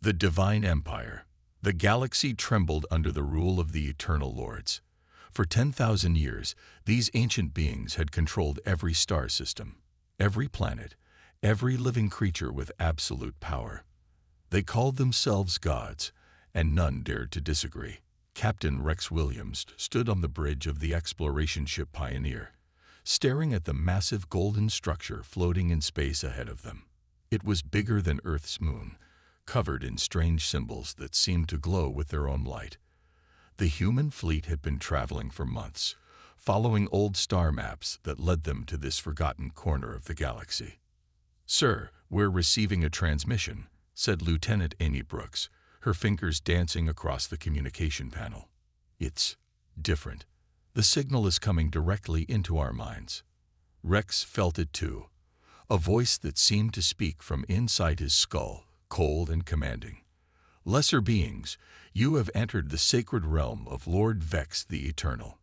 The Divine Empire. The galaxy trembled under the rule of the Eternal Lords. For 10,000 years, these ancient beings had controlled every star system, every planet, every living creature with absolute power. They called themselves gods, and none dared to disagree. Captain Rex Williams stood on the bridge of the exploration ship Pioneer, staring at the massive golden structure floating in space ahead of them. It was bigger than Earth's moon, covered in strange symbols that seemed to glow with their own light. The human fleet had been traveling for months, following old star maps that led them to this forgotten corner of the galaxy. "Sir, we're receiving a transmission," said Lieutenant Amy Brooks, her fingers dancing across the communication panel. "It's different. The signal is coming directly into our minds." Rex felt it too, a voice that seemed to speak from inside his skull, cold and commanding. "Lesser beings, you have entered the sacred realm of Lord Vex the Eternal.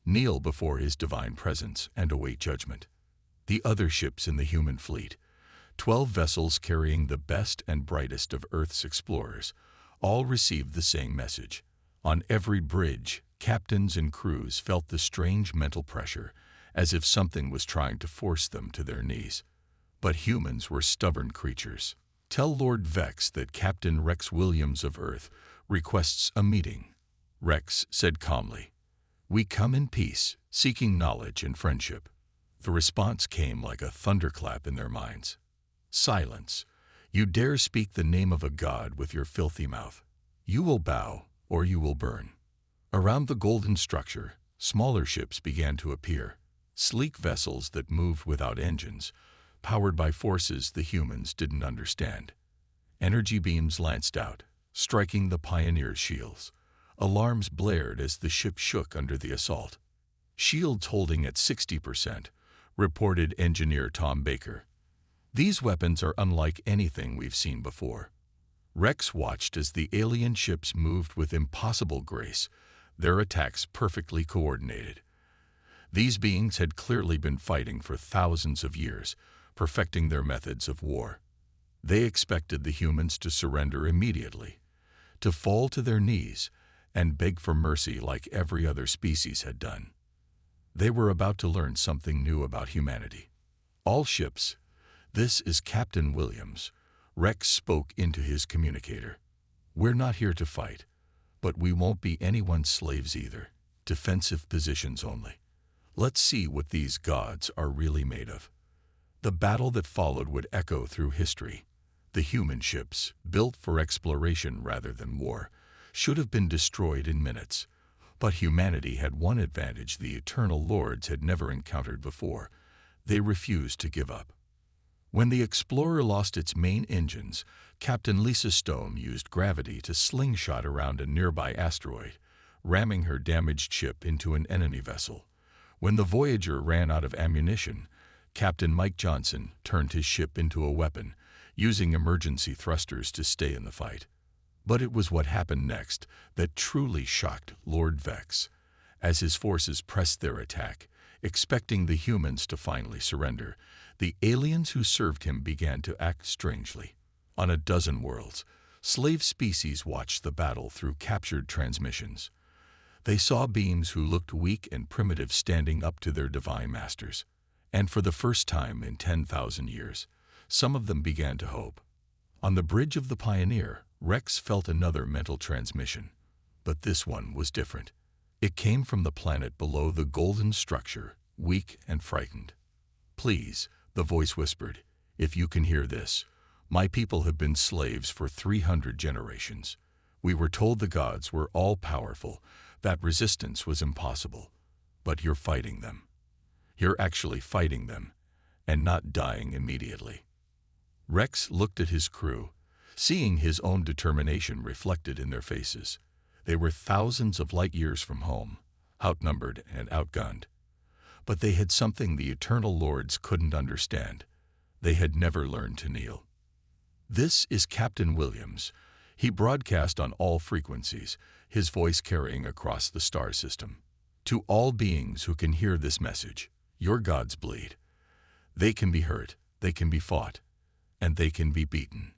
Kneel before his divine presence and await judgment." The other ships in the human fleet, 12 vessels carrying the best and brightest of Earth's explorers, all received the same message. On every bridge, captains and crews felt the strange mental pressure, as if something was trying to force them to their knees. But humans were stubborn creatures. "Tell Lord Vex that Captain Rex Williams of Earth requests a meeting," Rex said calmly. "We come in peace, seeking knowledge and friendship." The response came like a thunderclap in their minds. "Silence. You dare speak the name of a god with your filthy mouth. You will bow, or you will burn." Around the golden structure, smaller ships began to appear, sleek vessels that moved without engines, powered by forces the humans didn't understand. Energy beams lanced out, striking the Pioneer's shields. Alarms blared as the ship shook under the assault. "Shields holding at 60%, reported Engineer Tom Baker. "These weapons are unlike anything we've seen before." Rex watched as the alien ships moved with impossible grace, their attacks perfectly coordinated. These beings had clearly been fighting for thousands of years, perfecting their methods of war. They expected the humans to surrender immediately, to fall to their knees and beg for mercy like every other species had done. They were about to learn something new about humanity. "All ships, this is Captain Williams," Rex spoke into his communicator. "We're not here to fight, but we won't be anyone's slaves either. Defensive positions only. Let's see what these gods are really made of." The battle that followed would echo through history. The human ships, built for exploration rather than war, should have been destroyed in minutes. But humanity had one advantage the Eternal Lords had never encountered before. They refused to give up. When the Explorer lost its main engines, Captain Lisa Stone used gravity to slingshot around a nearby asteroid, ramming her damaged ship into an enemy vessel. When the Voyager ran out of ammunition, Captain Mike Johnson turned his ship into a weapon, using emergency thrusters to stay in the fight. But it was what happened next that truly shocked Lord Vex. As his forces pressed their attack, expecting the humans to finally surrender, the aliens who served him began to act strangely. On a dozen worlds, slave species watched the battle through captured transmissions. They saw beings who looked weak and primitive standing up to their divine masters. And for the first time in 10,000 years, some of them began to hope. On the bridge of the Pioneer, Rex felt another mental transmission. But this one was different. It came from the planet below the golden structure, weak and frightened. "Please," the voice whispered, "if you can hear this, my people have been slaves for 300 generations. We were told the gods were all-powerful, that resistance was impossible. But you're fighting them. You're actually fighting them, and not dying immediately." Rex looked at his crew, seeing his own determination reflected in their faces. They were thousands of light years from home, outnumbered and outgunned. But they had something the Eternal Lords couldn't understand. They had never learned to kneel. "This is Captain Williams." He broadcast on all frequencies, his voice carrying across the star system. "To all beings who can hear this message, your gods bleed. They can be hurt, they can be fought, and they can be beaten.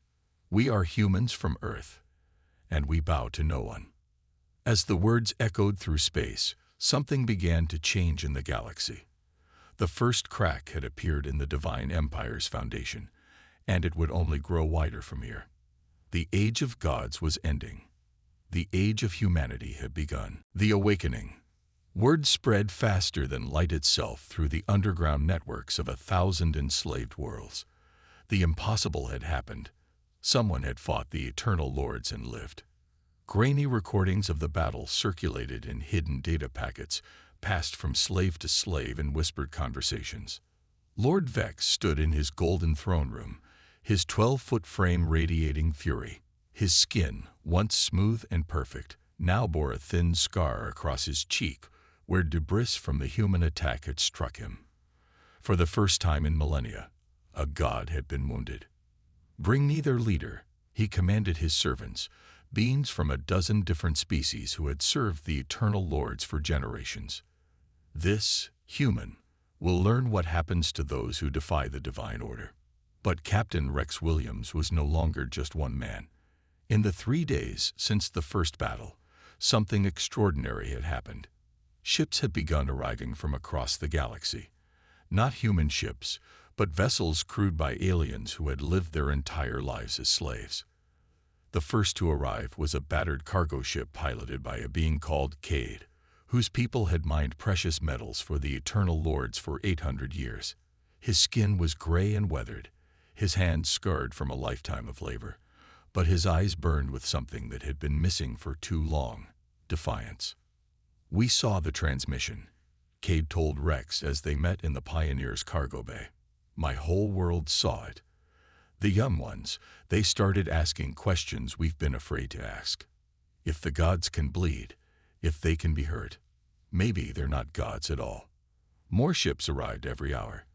We are humans from Earth, and we bow to no one." As the words echoed through space, something began to change in the galaxy. The first crack had appeared in the Divine Empire's foundation, and it would only grow wider from here. The Age of Gods was ending. The Age of Humanity had begun. The Awakening. Word spread faster than light itself through the underground networks of 1,000 enslaved worlds. The impossible had happened. Someone had fought the Eternal Lords and lived. Grainy recordings of the battle circulated in hidden data packets, passed from slave to slave in whispered conversations. Lord Vex stood in his golden throne room, his 12-foot frame radiating fury. His skin, once smooth and perfect, now bore a thin scar across his cheek where debris from the human attack had struck him. For the first time in millennia, a god had been wounded. "Bring me their leader," he commanded his servants, beings from a dozen different species who had served the Eternal Lords for generations. "This, human, will learn what happens to those who defy the divine order." But Captain Rex Williams was no longer just one man. In the 3 days since the first battle, something extraordinary had happened. Ships had begun arriving from across the galaxy. Not human ships, but vessels crewed by aliens who had lived their entire lives as slaves. The first to arrive was a battered cargo ship piloted by a being called Cade, whose people had mined precious metals for the Eternal Lords for 800 years. His skin was gray and weathered, his hands scarred from a lifetime of labor, but his eyes burned with something that had been missing for too long: defiance. "We saw the transmission," Cade told Rex as they met in the Pioneer's cargo bay. "My whole world saw it. The young ones, they started asking questions we've been afraid to ask. If the gods can bleed, if they can be hurt, maybe they're not gods at all." More ships arrived every hour.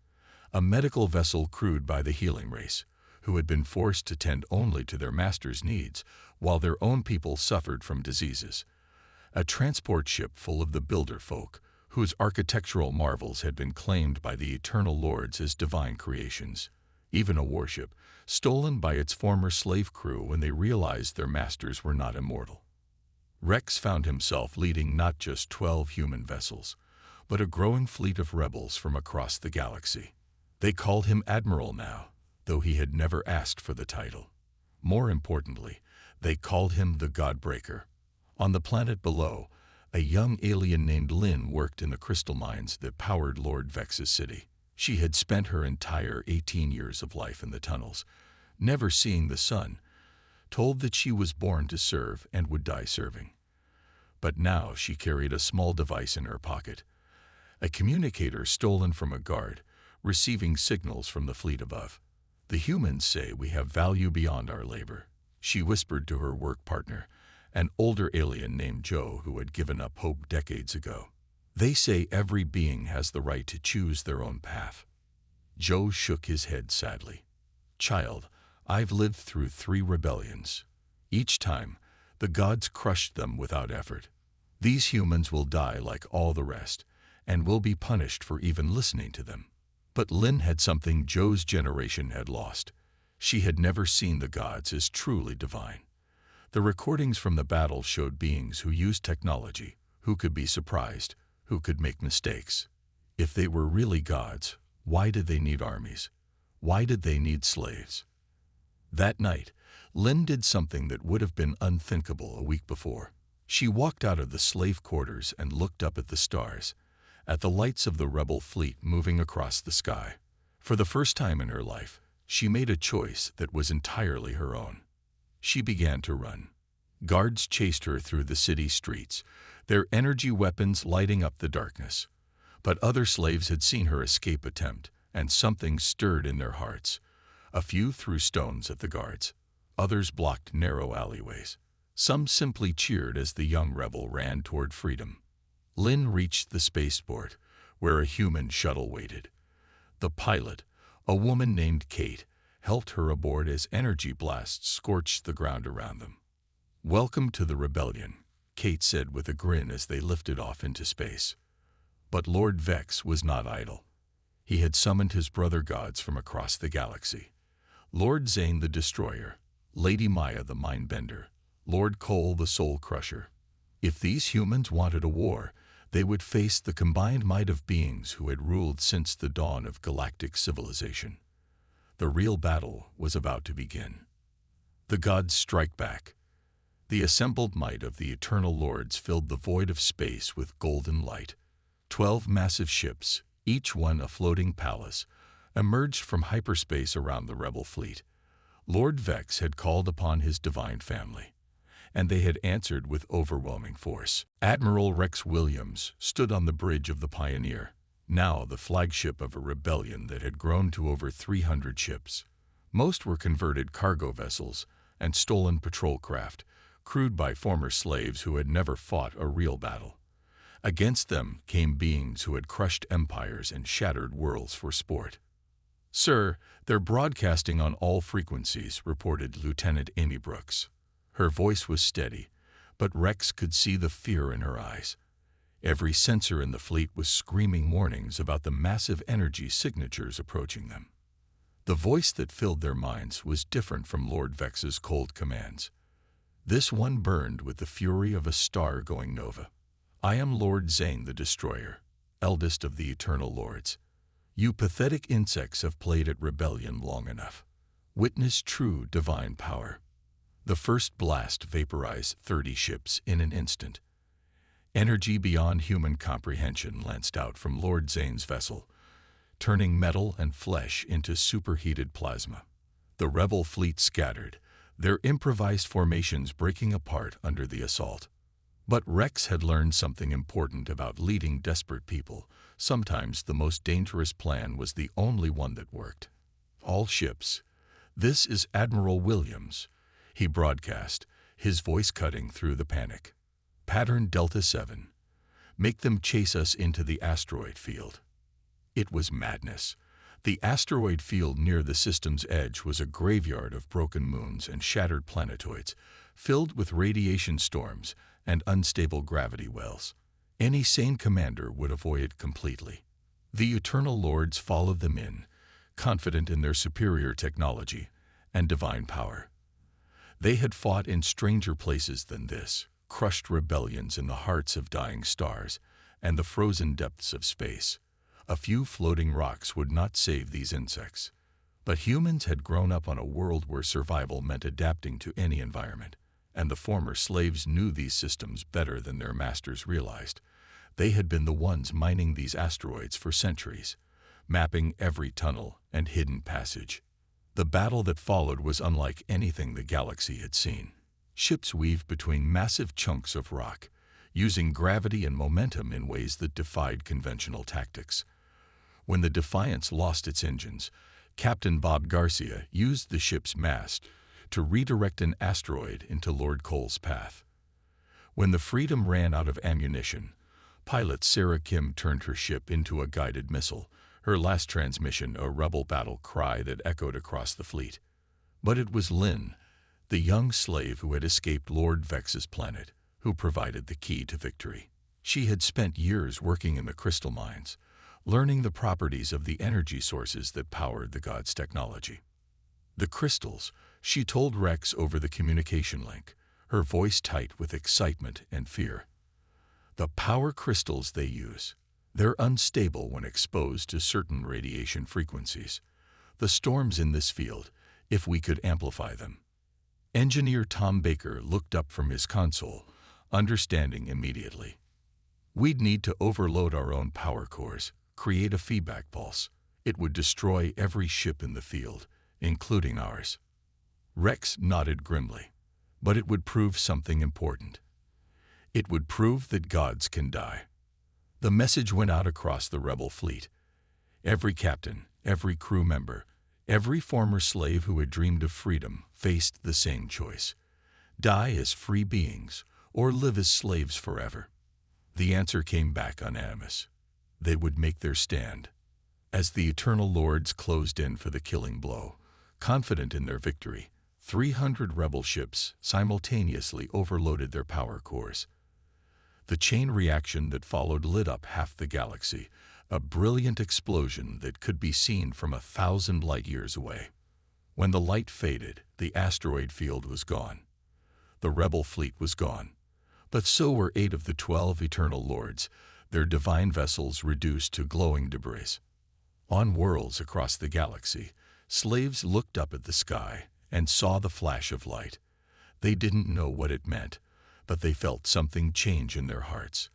A medical vessel crewed by the healing race, who had been forced to tend only to their master's needs while their own people suffered from diseases. A transport ship full of the builder folk, whose architectural marvels had been claimed by the Eternal Lords as divine creations. Even a warship, stolen by its former slave crew when they realized their masters were not immortal. Rex found himself leading not just 12 human vessels, but a growing fleet of rebels from across the galaxy. They called him Admiral now, though he had never asked for the title. More importantly, they called him the Godbreaker. On the planet below, a young alien named Lynn worked in the crystal mines that powered Lord Vex's city. She had spent her entire 18 years of life in the tunnels, never seeing the sun, told that she was born to serve and would die serving. But now she carried a small device in her pocket, a communicator stolen from a guard, receiving signals from the fleet above. "The humans say we have value beyond our labor," she whispered to her work partner, an older alien named Joe who had given up hope decades ago. "They say every being has the right to choose their own path." Joe shook his head sadly. "Child, I've lived through 3 rebellions. Each time, the gods crushed them without effort. These humans will die like all the rest, and will be punished for even listening to them." But Lynn had something Joe's generation had lost. She had never seen the gods as truly divine. The recordings from the battle showed beings who used technology, who could be surprised, who could make mistakes. If they were really gods, why did they need armies? Why did they need slaves? That night, Lynn did something that would have been unthinkable a week before. She walked out of the slave quarters and looked up at the stars, at the lights of the rebel fleet moving across the sky. For the first time in her life, she made a choice that was entirely her own. She began to run. Guards chased her through the city streets, their energy weapons lighting up the darkness. But other slaves had seen her escape attempt, and something stirred in their hearts. A few threw stones at the guards. Others blocked narrow alleyways. Some simply cheered as the young rebel ran toward freedom. Lynn reached the spaceport, where a human shuttle waited. The pilot, a woman named Kate, helped her aboard as energy blasts scorched the ground around them. "Welcome to the rebellion," Kate said with a grin as they lifted off into space. But Lord Vex was not idle. He had summoned his brother gods from across the galaxy. Lord Zane the Destroyer, Lady Maya the Mindbender, Lord Cole the Soul Crusher. If these humans wanted a war, they would face the combined might of beings who had ruled since the dawn of galactic civilization. The real battle was about to begin. The gods strike back. The assembled might of the eternal lords filled the void of space with golden light. 12 massive ships, each one a floating palace, emerged from hyperspace around the rebel fleet. Lord Vex had called upon his divine family, and they had answered with overwhelming force. Admiral Rex Williams stood on the bridge of the Pioneer, now the flagship of a rebellion that had grown to over 300 ships. Most were converted cargo vessels and stolen patrol craft, crewed by former slaves who had never fought a real battle. Against them came beings who had crushed empires and shattered worlds for sport. "Sir, they're broadcasting on all frequencies," reported Lieutenant Amy Brooks. Her voice was steady, but Rex could see the fear in her eyes. Every sensor in the fleet was screaming warnings about the massive energy signatures approaching them. The voice that filled their minds was different from Lord Vex's cold commands. This one burned with the fury of a star going nova. "I am Lord Zane the Destroyer, eldest of the Eternal Lords. You pathetic insects have played at rebellion long enough. Witness true divine power." The first blast vaporized 30 ships in an instant. Energy beyond human comprehension lanced out from Lord Zane's vessel, turning metal and flesh into superheated plasma. The rebel fleet scattered, their improvised formations breaking apart under the assault. But Rex had learned something important about leading desperate people. Sometimes the most dangerous plan was the only one that worked. "All ships. This is Admiral Williams," he broadcast, his voice cutting through the panic. "Pattern Delta 7. Make them chase us into the asteroid field." It was madness. The asteroid field near the system's edge was a graveyard of broken moons and shattered planetoids, filled with radiation storms and unstable gravity wells. Any sane commander would avoid it completely. The Eternal Lords followed them in, confident in their superior technology and divine power. They had fought in stranger places than this, crushed rebellions in the hearts of dying stars and the frozen depths of space. A few floating rocks would not save these insects. But humans had grown up on a world where survival meant adapting to any environment, and the former slaves knew these systems better than their masters realized. They had been the ones mining these asteroids for centuries, mapping every tunnel and hidden passage. The battle that followed was unlike anything the galaxy had seen. Ships weaved between massive chunks of rock, using gravity and momentum in ways that defied conventional tactics. When the Defiance lost its engines, Captain Bob Garcia used the ship's mast to redirect an asteroid into Lord Cole's path. When the Freedom ran out of ammunition, pilot Sarah Kim turned her ship into a guided missile, her last transmission a rebel battle cry that echoed across the fleet. But it was Lynn, the young slave who had escaped Lord Vex's planet, who provided the key to victory. She had spent years working in the crystal mines, learning the properties of the energy sources that powered the gods' technology. "The crystals," she told Rex over the communication link, her voice tight with excitement and fear. "The power crystals they use. They're unstable when exposed to certain radiation frequencies. The storms in this field, if we could amplify them." Engineer Tom Baker looked up from his console, understanding immediately. "We'd need to overload our own power cores, create a feedback pulse. It would destroy every ship in the field, including ours." Rex nodded grimly. "But it would prove something important. It would prove that gods can die." The message went out across the rebel fleet. Every captain, every crew member, every former slave who had dreamed of freedom faced the same choice: die as free beings or live as slaves forever. The answer came back unanimous. They would make their stand. As the Eternal Lords closed in for the killing blow, confident in their victory, 300 rebel ships simultaneously overloaded their power cores. The chain reaction that followed lit up half the galaxy, a brilliant explosion that could be seen from 1,000 light-years away. When the light faded, the asteroid field was gone. The rebel fleet was gone. But so were 8 of the 12 eternal lords, their divine vessels reduced to glowing debris. On worlds across the galaxy, slaves looked up at the sky and saw the flash of light. They didn't know what it meant, but they felt something change in their hearts.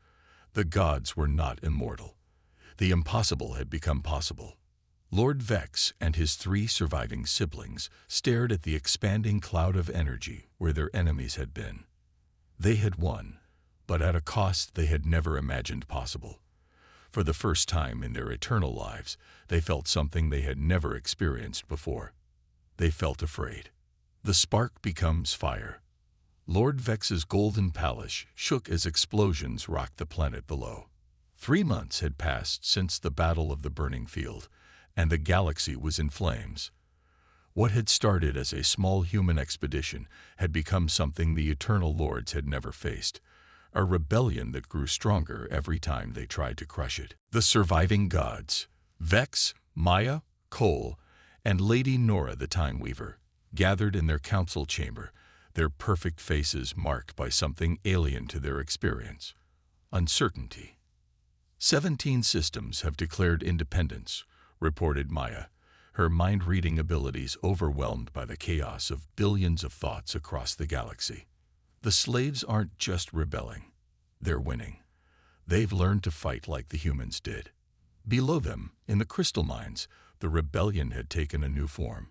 The gods were not immortal. The impossible had become possible. Lord Vex and his 3 surviving siblings stared at the expanding cloud of energy where their enemies had been. They had won, but at a cost they had never imagined possible. For the first time in their eternal lives, they felt something they had never experienced before. They felt afraid. The spark becomes fire. Lord Vex's golden palace shook as explosions rocked the planet below. 3 months had passed since the Battle of the Burning Field, and the galaxy was in flames. What had started as a small human expedition had become something the Eternal Lords had never faced, a rebellion that grew stronger every time they tried to crush it. The surviving gods, Vex, Maya, Cole, and Lady Nora the Time Weaver, gathered in their council chamber, their perfect faces marked by something alien to their experience: uncertainty. 17 systems have declared independence, reported Maya, her mind-reading abilities overwhelmed by the chaos of billions of thoughts across the galaxy. The slaves aren't just rebelling. They're winning. They've learned to fight like the humans did. Below them, in the crystal mines, the rebellion had taken a new form.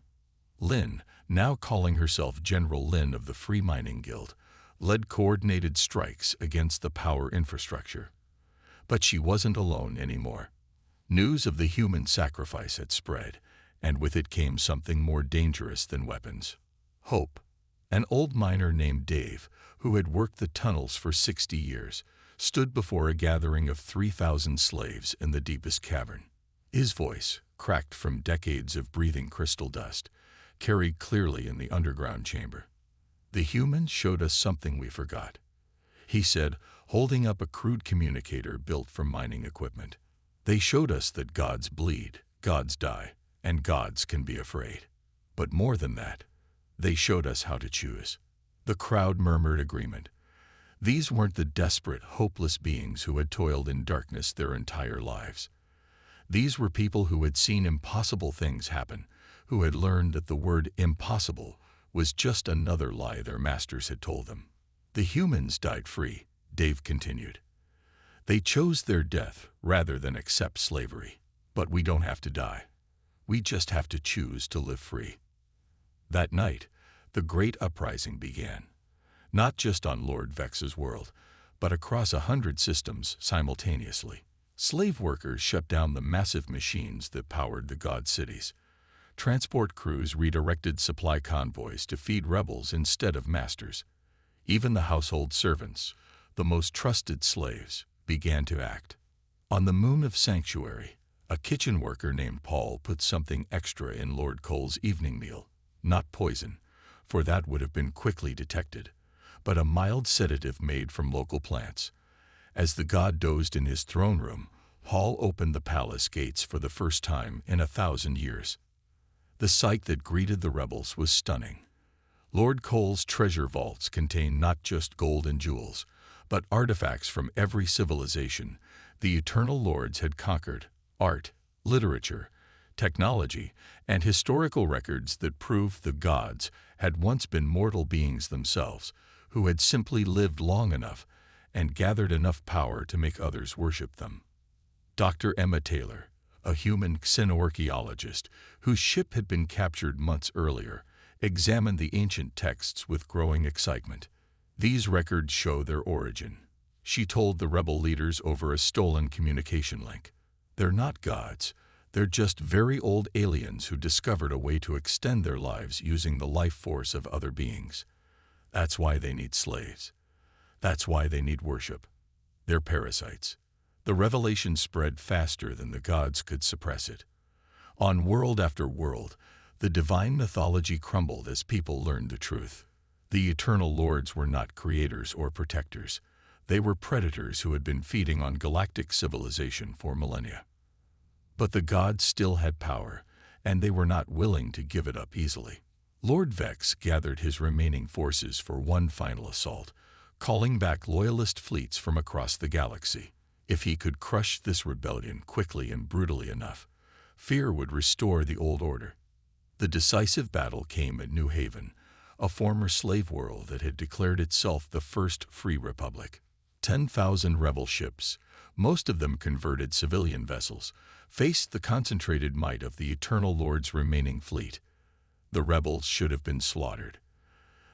Lynn, now calling herself General Lynn of the Free Mining Guild, led coordinated strikes against the power infrastructure. But she wasn't alone anymore. News of the human sacrifice had spread, and with it came something more dangerous than weapons: hope. An old miner named Dave, who had worked the tunnels for 60 years, stood before a gathering of 3,000 slaves in the deepest cavern. His voice, cracked from decades of breathing crystal dust, carried clearly in the underground chamber. "The humans showed us something we forgot," he said, holding up a crude communicator built from mining equipment. "They showed us that gods bleed, gods die, and gods can be afraid. But more than that, they showed us how to choose." The crowd murmured agreement. These weren't the desperate, hopeless beings who had toiled in darkness their entire lives. These were people who had seen impossible things happen, who had learned that the word impossible was just another lie their masters had told them. "The humans died free," Dave continued. "They chose their death rather than accept slavery. But we don't have to die. We just have to choose to live free." That night, the great uprising began, not just on Lord Vex's world, but across 100 systems simultaneously. Slave workers shut down the massive machines that powered the god cities. Transport crews redirected supply convoys to feed rebels instead of masters. Even the household servants, the most trusted slaves, began to act. On the moon of Sanctuary, a kitchen worker named Paul put something extra in Lord Cole's evening meal. Not poison, for that would have been quickly detected, but a mild sedative made from local plants. As the god dozed in his throne room, Paul opened the palace gates for the first time in 1,000 years. The sight that greeted the rebels was stunning. Lord Cole's treasure vaults contained not just gold and jewels, but artifacts from every civilization the Eternal Lords had conquered: art, literature, technology, and historical records that proved the gods had once been mortal beings themselves, who had simply lived long enough and gathered enough power to make others worship them. Dr. Emma Taylor, a human xenoarchaeologist whose ship had been captured months earlier, examined the ancient texts with growing excitement. These records show their origin, she told the rebel leaders over a stolen communication link. "They're not gods. They're just very old aliens who discovered a way to extend their lives using the life force of other beings. That's why they need slaves. That's why they need worship. They're parasites." The revelation spread faster than the gods could suppress it. On world after world, the divine mythology crumbled as people learned the truth. The Eternal Lords were not creators or protectors. They were predators who had been feeding on galactic civilization for millennia. But the gods still had power, and they were not willing to give it up easily. Lord Vex gathered his remaining forces for one final assault, calling back loyalist fleets from across the galaxy. If he could crush this rebellion quickly and brutally enough, fear would restore the old order. The decisive battle came at New Haven, a former slave world that had declared itself the first free republic. 10,000 rebel ships, most of them converted civilian vessels, faced the concentrated might of the Eternal Lord's remaining fleet. The rebels should have been slaughtered.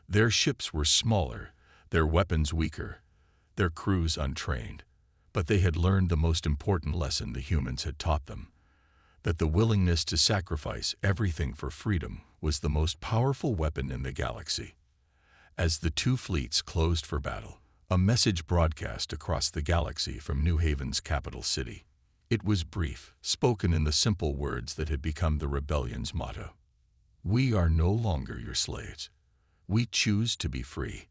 Their ships were smaller, their weapons weaker, their crews untrained, but they had learned the most important lesson the humans had taught them, that the willingness to sacrifice everything for freedom was the most powerful weapon in the galaxy. As the two fleets closed for battle, a message broadcast across the galaxy from New Haven's capital city. It was brief, spoken in the simple words that had become the rebellion's motto. "We are no longer your slaves. We choose to be free."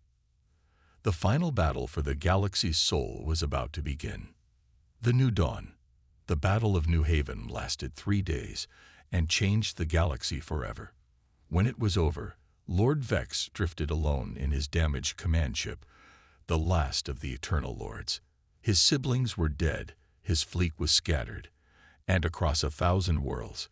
The final battle for the galaxy's soul was about to begin. The New Dawn, the Battle of New Haven, lasted 3 days and changed the galaxy forever. When it was over, Lord Vex drifted alone in his damaged command ship, the last of the Eternal Lords. His siblings were dead, his fleet was scattered, and across 1,000 worlds,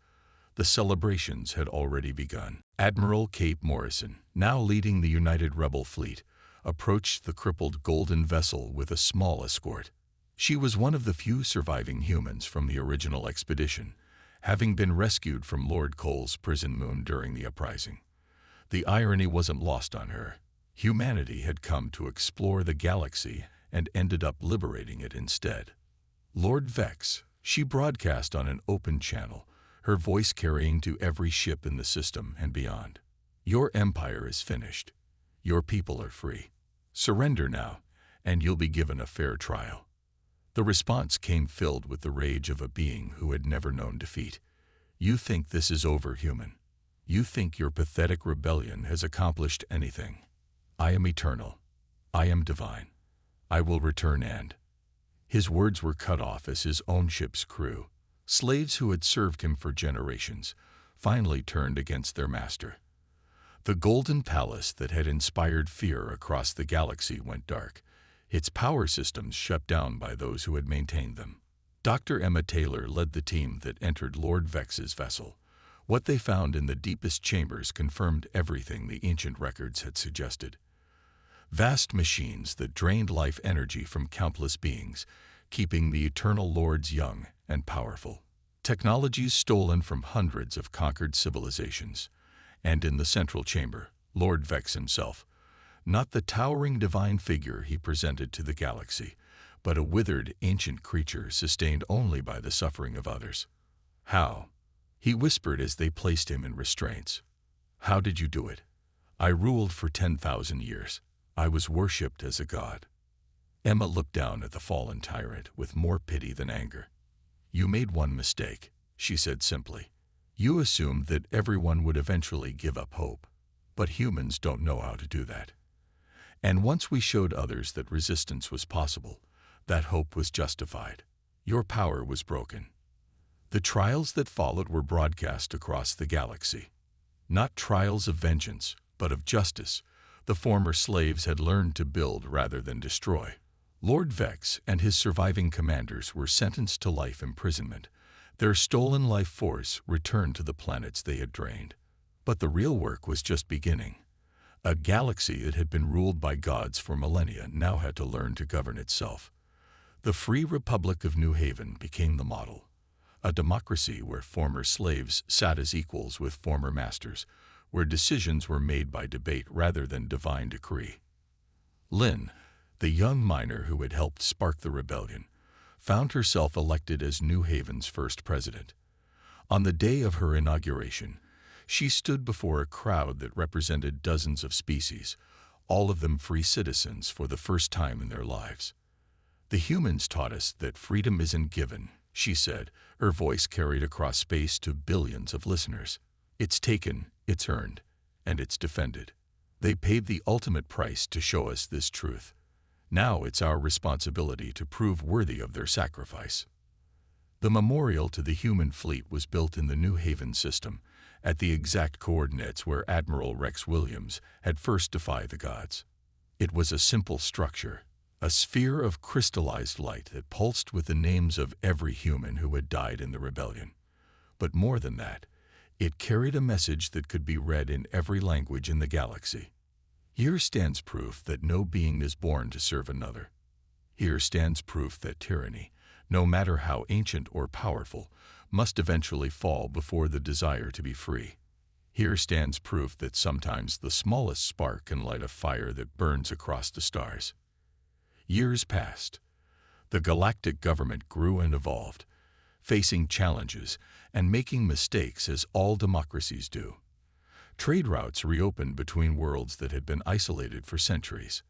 the celebrations had already begun. Admiral Kate Morrison, now leading the United Rebel Fleet, approached the crippled golden vessel with a small escort. She was one of the few surviving humans from the original expedition, having been rescued from Lord Cole's prison moon during the uprising. The irony wasn't lost on her. Humanity had come to explore the galaxy and ended up liberating it instead. Lord Vex, she broadcast on an open channel, her voice carrying to every ship in the system and beyond. "Your empire is finished. Your people are free. Surrender now, and you'll be given a fair trial." The response came filled with the rage of a being who had never known defeat. "You think this is over, human? You think your pathetic rebellion has accomplished anything? I am eternal. I am divine. I will return and—" His words were cut off as his own ship's crew, slaves who had served him for generations, finally turned against their master. The Golden Palace that had inspired fear across the galaxy went dark, its power systems shut down by those who had maintained them. Dr. Emma Taylor led the team that entered Lord Vex's vessel. What they found in the deepest chambers confirmed everything the ancient records had suggested. Vast machines that drained life energy from countless beings, keeping the Eternal Lords young and powerful. Technologies stolen from hundreds of conquered civilizations. And in the central chamber, Lord Vex himself, not the towering divine figure he presented to the galaxy, but a withered ancient creature sustained only by the suffering of others. "How?" he whispered as they placed him in restraints. "How did you do it? I ruled for 10,000 years. I was worshipped as a god." Emma looked down at the fallen tyrant with more pity than anger. "You made one mistake," she said simply. "You assumed that everyone would eventually give up hope. But humans don't know how to do that. And once we showed others that resistance was possible, that hope was justified. Your power was broken." The trials that followed were broadcast across the galaxy. Not trials of vengeance, but of justice. The former slaves had learned to build rather than destroy. Lord Vex and his surviving commanders were sentenced to life imprisonment. Their stolen life force returned to the planets they had drained. But the real work was just beginning. A galaxy that had been ruled by gods for millennia now had to learn to govern itself. The Free Republic of New Haven became the model. A democracy where former slaves sat as equals with former masters, where decisions were made by debate rather than divine decree. Lynn, the young miner who had helped spark the rebellion, found herself elected as New Haven's first president. On the day of her inauguration, she stood before a crowd that represented dozens of species, all of them free citizens for the first time in their lives. "The humans taught us that freedom isn't given," she said, her voice carried across space to billions of listeners. "It's taken, it's earned, and it's defended. They paid the ultimate price to show us this truth. Now it's our responsibility to prove worthy of their sacrifice." The memorial to the human fleet was built in the New Haven system, at the exact coordinates where Admiral Rex Williams had first defied the gods. It was a simple structure, a sphere of crystallized light that pulsed with the names of every human who had died in the rebellion. But more than that, it carried a message that could be read in every language in the galaxy. Here stands proof that no being is born to serve another. Here stands proof that tyranny, no matter how ancient or powerful, must eventually fall before the desire to be free. Here stands proof that sometimes the smallest spark can light a fire that burns across the stars. Years passed. The galactic government grew and evolved, facing challenges and making mistakes as all democracies do. Trade routes reopened between worlds that had been isolated for centuries.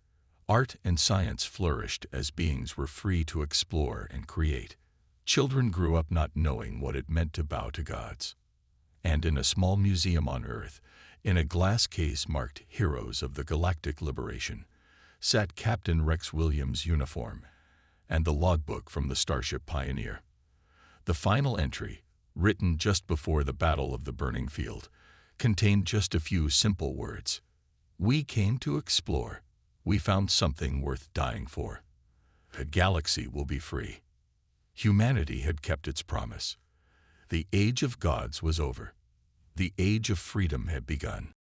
Art and science flourished as beings were free to explore and create. Children grew up not knowing what it meant to bow to gods. And in a small museum on Earth, in a glass case marked Heroes of the Galactic Liberation, sat Captain Rex Williams' uniform and the logbook from the Starship Pioneer. The final entry, written just before the Battle of the Burning Field, contained just a few simple words. "We came to explore. We found something worth dying for. The galaxy will be free." Humanity had kept its promise. The age of gods was over. The age of freedom had begun.